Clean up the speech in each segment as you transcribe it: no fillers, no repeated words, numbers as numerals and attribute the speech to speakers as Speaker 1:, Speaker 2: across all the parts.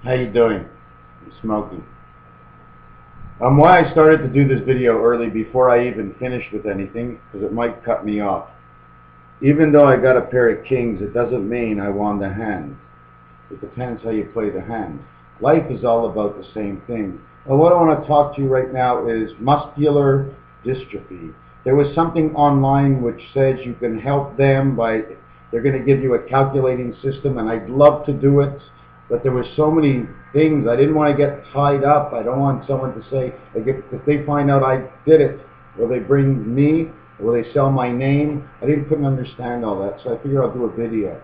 Speaker 1: How you doing? I'm smoking. Why I started to do this video early before I even finished with anything, because it might cut me off. Even though I got a pair of kings, it doesn't mean I won the hand. It depends how you play the hand. Life is all about the same thing. And what I want to talk to you right now is muscular dystrophy. There was something online which says you can help them by, they're going to give you a calculating system, and I'd love to do it, but there were so many things. I didn't want to get tied up. I don't want someone to say, like, if they find out I did it, will they bring me? Will they sell my name? I couldn't understand all that, so I figured I'll do a video.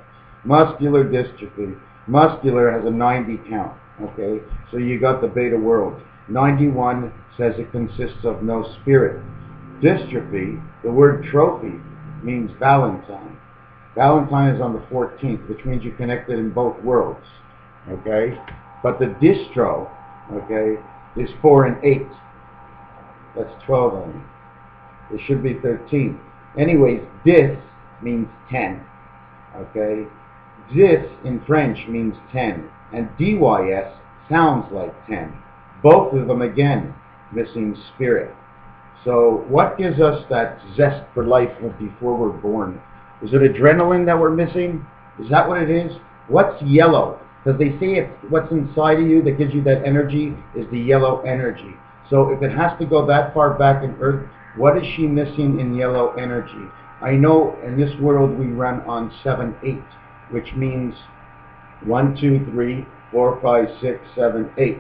Speaker 1: Muscular dystrophy. Muscular has a 90 count, okay? So you got the beta world. 91 says it consists of no spirit. Dystrophy, the word trophy, means Valentine. Valentine is on the 14th, which means you connected in both worlds, okay? But the distro, okay, is 4 and 8. That's 12 only. It should be 13. Anyways, dis means 10, okay? Dis in French means 10, and dys sounds like 10. Both of them, again, missing spirit. So what gives us that zest for life before we're born? Is it adrenaline that we're missing? Is that what it is? What's yellow? Because they say it's what's inside of you that gives you that energy is the yellow energy. So if it has to go that far back in Earth, what is she missing in yellow energy? I know in this world we run on 7-8, which means 1, 2, 3, 4, 5, 6, 7, 8.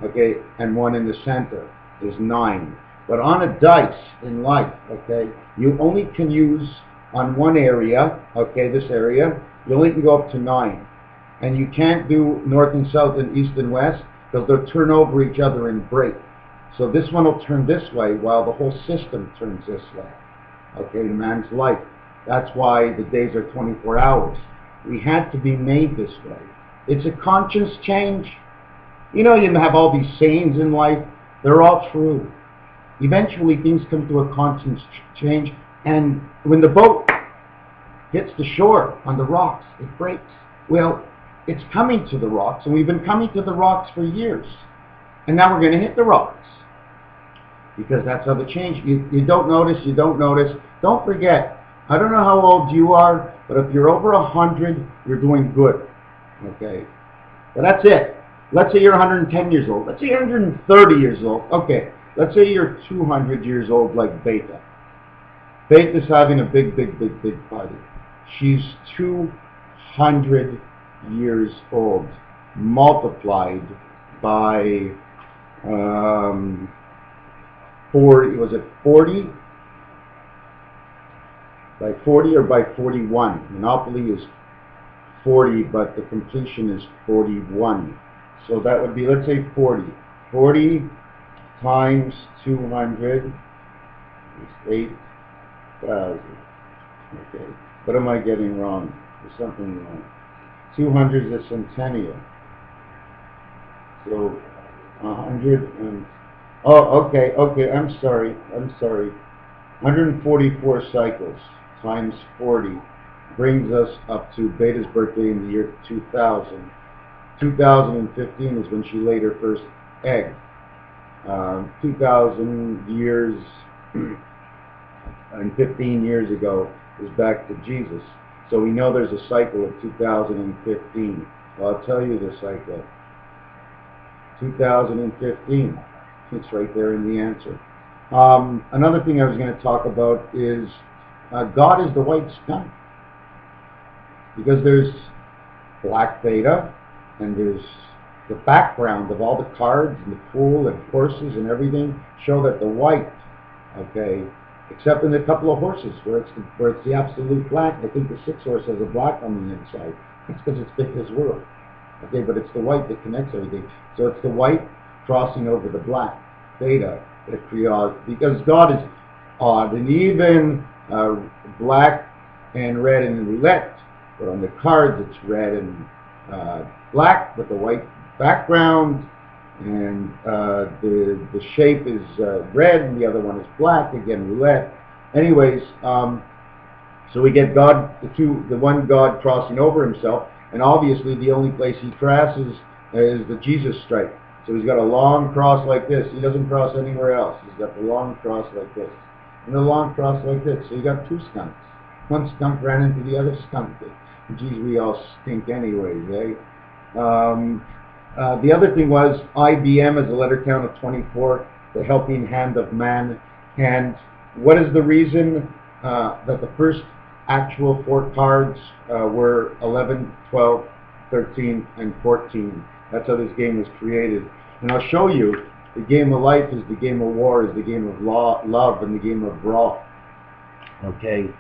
Speaker 1: Okay, and 1 in the center is 9. But on a dice in life, okay, you only can use on one area, okay, this area, you only can go up to 9. And you can't do north and south and east and west, because they'll turn over each other and break. So this one will turn this way while the whole system turns this way. Okay, man's life. That's why the days are 24 hours. We had to be made this way. It's a conscious change. You know, you have all these sayings in life. They're all true. Eventually things come to a conscious change, and when the boat hits the shore on the rocks, it breaks. Well, it's coming to the rocks, and we've been coming to the rocks for years. And now we're going to hit the rocks. Because that's how the change. You don't notice, you don't notice. Don't forget, I don't know how old you are, but if you're over 100, you're doing good. Okay? But that's it. Let's say you're 110 years old. Let's say you're 130 years old. Okay. Let's say you're 200 years old like Beta. Beta's having a big party. She's 200 years old, multiplied by 40, was it 40? By 40 or by 41? Monopoly is 40, but the completion is 41. So that would be, let's say 40. 40 times 200 is 8,000. Okay. What am I getting wrong? There's something wrong. 200 is a centennial. So 100 and... Oh, okay, I'm sorry. 144 cycles times 40 brings us up to Beta's birthday in the year 2000. 2015 is when she laid her first egg. 2,000 years and 15 years ago is back to Jesus. So we know there's a cycle of 2015. Well, I'll tell you the cycle. 2015. It's right there in the answer. Another thing I was going to talk about is God is the white sky. Because there's black Beta, and there's the background of all the cards and the pool and horses and everything show that the white, okay, except in a couple of horses where it's the absolute black. I think the 6 horse has a black on the inside. That's because it's Beta's world. Okay, but it's the white that connects everything. So it's the white crossing over the black, Beta, that creates, because God is odd, and even black and red in roulette, but on the cards it's red and black with the white background, and the shape is red, and the other one is black, again roulette. Anyways, so we get God, the one God crossing over himself, and obviously the only place he crosses is the Jesus stripe. So he's got a long cross like this. He doesn't cross anywhere else. He's got the long cross like this. And a long cross like this. So you got two skunks. One skunk ran into the other skunk. Geez, we all stink anyways, eh? The other thing was IBM is a letter count of 24, the helping hand of man. And what is the reason that the first actual 4 cards were 11, 12, 13, and 14? That's how this game was created. And I'll show you, the game of life is the game of war, is the game of love, and the game of brawl. Okay?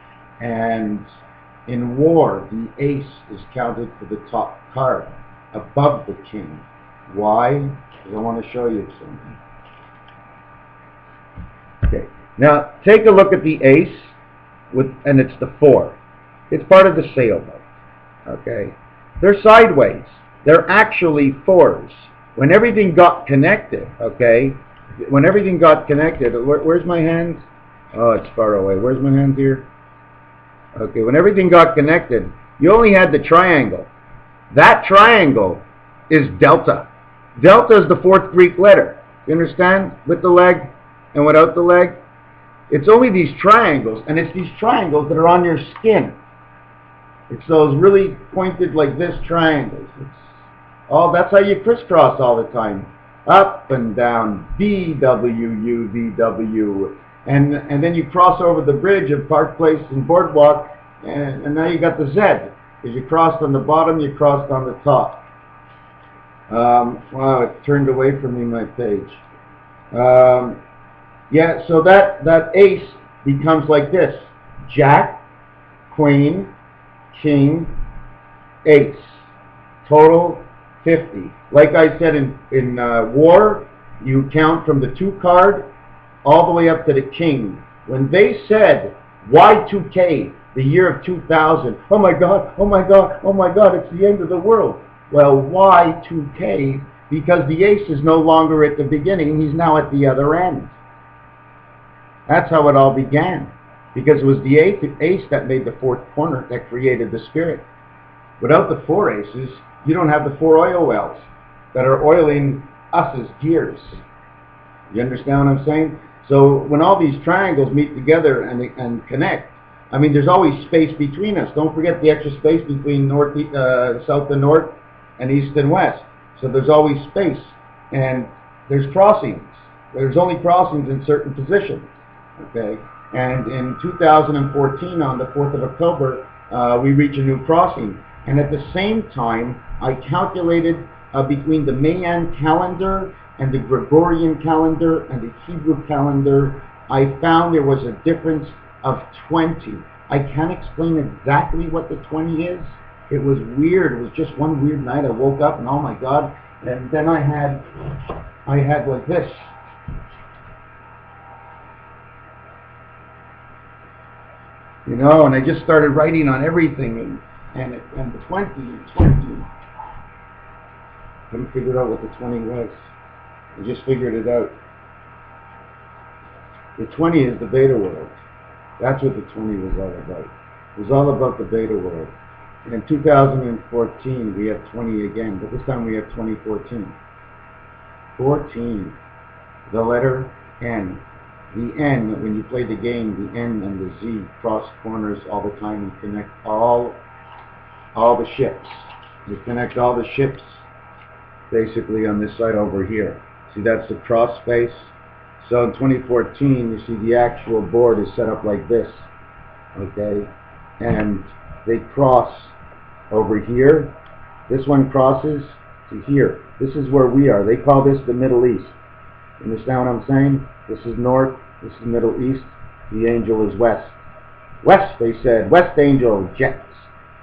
Speaker 1: And in war, the ace is counted for the top card, above the king. Why? Because I want to show you something. Okay. Now, take a look at the ace, and it's the 4. It's part of the sailboat. Okay? They're sideways. They're actually 4s. When everything got connected, okay? When everything got connected, where's my hands? Oh, it's far away. Where's my hands here? Okay, when everything got connected, you only had the triangle. That triangle is delta. Delta is the 4th Greek letter. You understand? With the leg and without the leg. It's only these triangles, and it's these triangles that are on your skin. It's those really pointed like this triangles. That's how you crisscross all the time. Up and down, B, W, U, V, W. And then you cross over the bridge of Park Place and Boardwalk, and now you got the Z. Because you crossed on the bottom, you crossed on the top. Wow, it turned away from me, my page. Yeah, so that ace becomes like this. Jack, Queen, King, Ace. Total 50. Like I said, in war, you count from the 2 card all the way up to the king. When they said Y2K, the year of 2000, oh my God, oh my God, oh my God, it's the end of the world. Well, Y2K, because the ace is no longer at the beginning, he's now at the other end. That's how it all began. Because it was the ace that made the 4th corner that created the spirit. Without the 4 aces, you don't have the 4 oil wells that are oiling us as gears. You understand what I'm saying? So when all these triangles meet together and connect, I mean, there's always space between us. Don't forget the extra space between south and north and east and west. So there's always space, and there's crossings. There's only crossings in certain positions. Okay, and in 2014, on the 4th of October, we reach a new crossing. And at the same time, I calculated between the Mayan calendar and the Gregorian calendar and the Hebrew calendar, I found there was a difference of 20. I can't explain exactly what the 20 is. It was weird. It was just one weird night. I woke up and oh my God. And then I had like this. You know, and I just started writing on everything, and 20. Couldn't figure out what the 20 was. I just figured it out. The 20 is the beta world. That's what the 20 was all about. It was all about the beta world. And in 2014, we have 20 again, but this time we have 2014. 14, the letter N. The N, when you play the game, the N and the Z cross corners all the time and connect all the ships. You connect all the ships basically on this side over here. See, that's the cross space. So in 2014, you see the actual board is set up like this, okay? And they cross over here. This one crosses to here. This is where we are. They call this the Middle East. You understand what I'm saying? This is north, this is Middle East, the angel is west. West, they said, west angel, jets.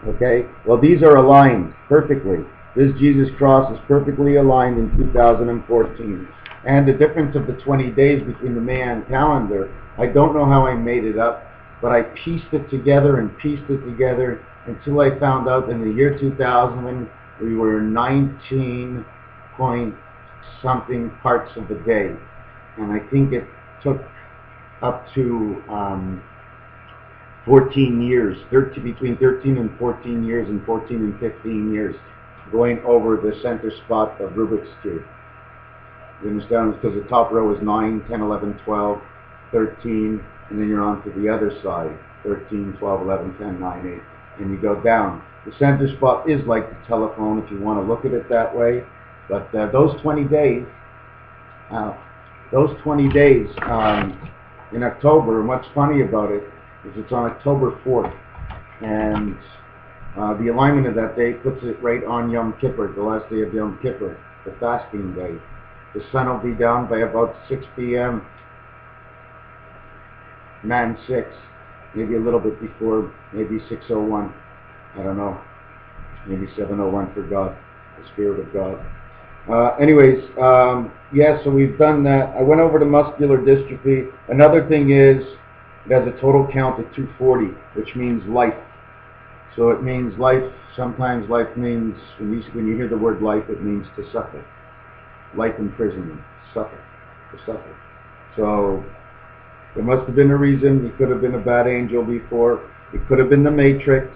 Speaker 1: Okay? Well, these are aligned perfectly. This Jesus cross is perfectly aligned in 2014. And the difference of the 20 days between the Mayan calendar, I don't know how I made it up, but I pieced it together and pieced it together until I found out in the year 2000 we were 19 point something parts of the day. And I think it took up to 14 years, between 13 and 14 years and 14 and 15 years. going over the center spot of Rubik's Cube. You understand? Because the top row is 9, 10, 11, 12, 13, and then you're on to the other side. 13, 12, 11, 10, 9, 8, and you go down. The center spot is like the telephone if you want to look at it that way. But those 20 days in October, and what's funny about it is it's on October 4th, and the alignment of that day puts it right on Yom Kippur, the last day of Yom Kippur, the fasting day. The sun will be down by about 6 p.m. Man 6, maybe a little bit before, maybe 6:01. I don't know. Maybe 7:01 for God, the Spirit of God. Yeah, so we've done that. I went over to muscular dystrophy. Another thing is, it has a total count of 240, which means life. So it means life. Sometimes life means, when you hear the word life, it means to suffer. Life imprisonment, suffer, to suffer. So there must have been a reason. He could have been a bad angel before. It could have been the Matrix.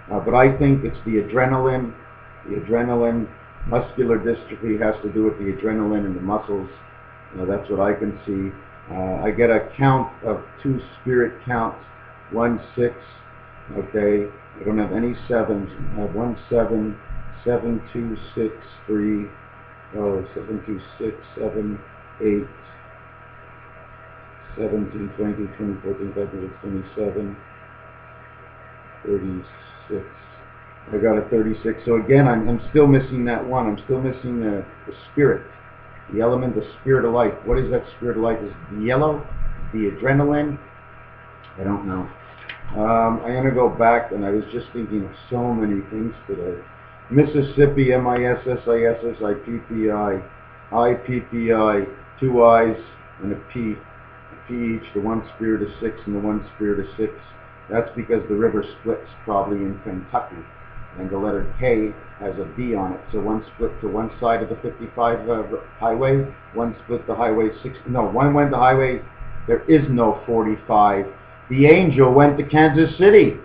Speaker 1: But I think it's the adrenaline. The adrenaline. Muscular dystrophy has to do with the adrenaline in the muscles. That's what I can see. I get a count of 2 spirit counts. 1, 6. Okay. I don't have any 7s. I have 1, 7, 7, 2, 6, 3. 7, 2, 6, 7, 8. 17, 20, 24, 25, 27, 36. I got a 36. So again, I'm still missing that one. I'm still missing the spirit, the element, the spirit of life. What is that spirit of life? Is it the yellow? The adrenaline? I don't know. I'm going to go back, and I was just thinking of so many things today. Mississippi, MISSISSIPPI, IPPI, 2 I's and a P. Each, the 1 spirit of 6 and the 1 spirit of 6. That's because the river splits probably in Kentucky, and the letter K has a B on it. So 1 split to one side of the 55 highway, 1 split the highway 60. No, 1 went to highway. There is no 45. The angel went to Kansas City.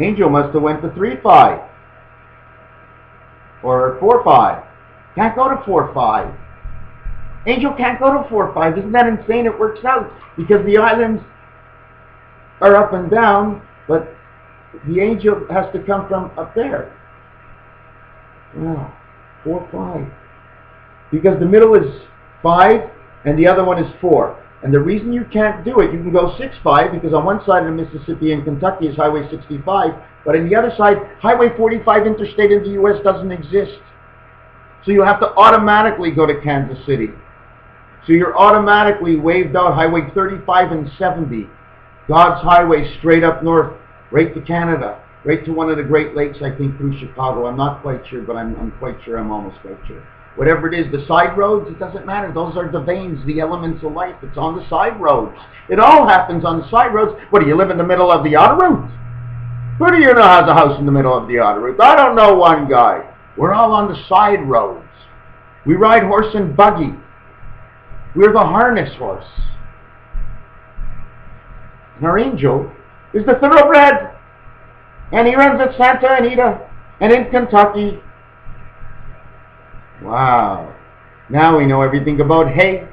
Speaker 1: Angel must have went to 35 or 45. Can't go to 45. Angel can't go to 4-5. Isn't that insane? It works out because the islands are up and down, but the angel has to come from up there. Wow, 4-5. Because the middle is 5 and the other one is 4. And the reason you can't do it, you can go 6-5 because on one side of the Mississippi and Kentucky is Highway 65, but on the other side, Highway 45 interstate in the U.S. doesn't exist. So you have to automatically go to Kansas City. So you're automatically waved out Highway 35 and 70, God's highway straight up north, right to Canada, right to one of the Great Lakes, I think, through Chicago. I'm not quite sure, but I'm quite sure, I'm almost quite sure. Whatever it is, the side roads, it doesn't matter. Those are the veins, the elements of life. It's on the side roads. It all happens on the side roads. What, do you live in the middle of the autoroute? Who do you know has a house in the middle of the autoroute? I don't know one guy. We're all on the side roads. We ride horse and buggy. We're the harness horse. And our angel is the thoroughbred. And he runs at Santa Anita and in Kentucky. Wow. Now we know everything about hay.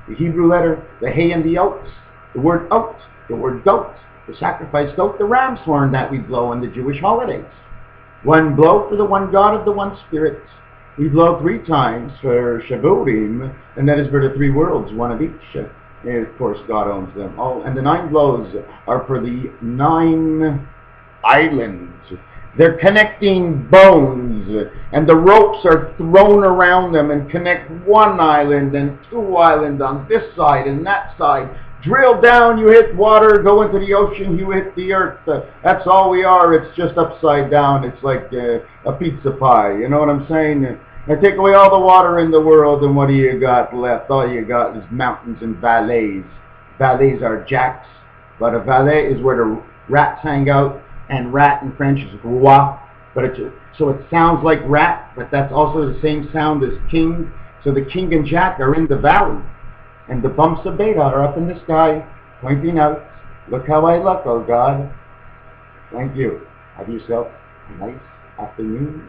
Speaker 1: The Hebrew letter, the hay and the oats. The word oat, the word goat, the sacrifice goat, the ram's horn that we blow on the Jewish holidays. 1 blow for the one God of the one Spirit. We blow 3 times for Shavurim, and that is for the 3 worlds, 1 of each. And of course, God owns them all. And the 9 blows are for the 9 islands. They're connecting bones, and the ropes are thrown around them and connect 1 island and 2 islands on this side and that side. Drill down, you hit water, go into the ocean, you hit the earth. That's all we are. It's just upside down. It's like a pizza pie. You know what I'm saying? I take away all the water in the world, and what do you got left? All you got is mountains and valleys. Valleys are jacks, but a valet is where the rats hang out, and rat in French is roi. But so it sounds like rat, but that's also the same sound as king. So the king and jack are in the valley. And the bumps of beta are up in the sky, pointing out, look how I look, oh God. Thank you. Have yourself a nice afternoon.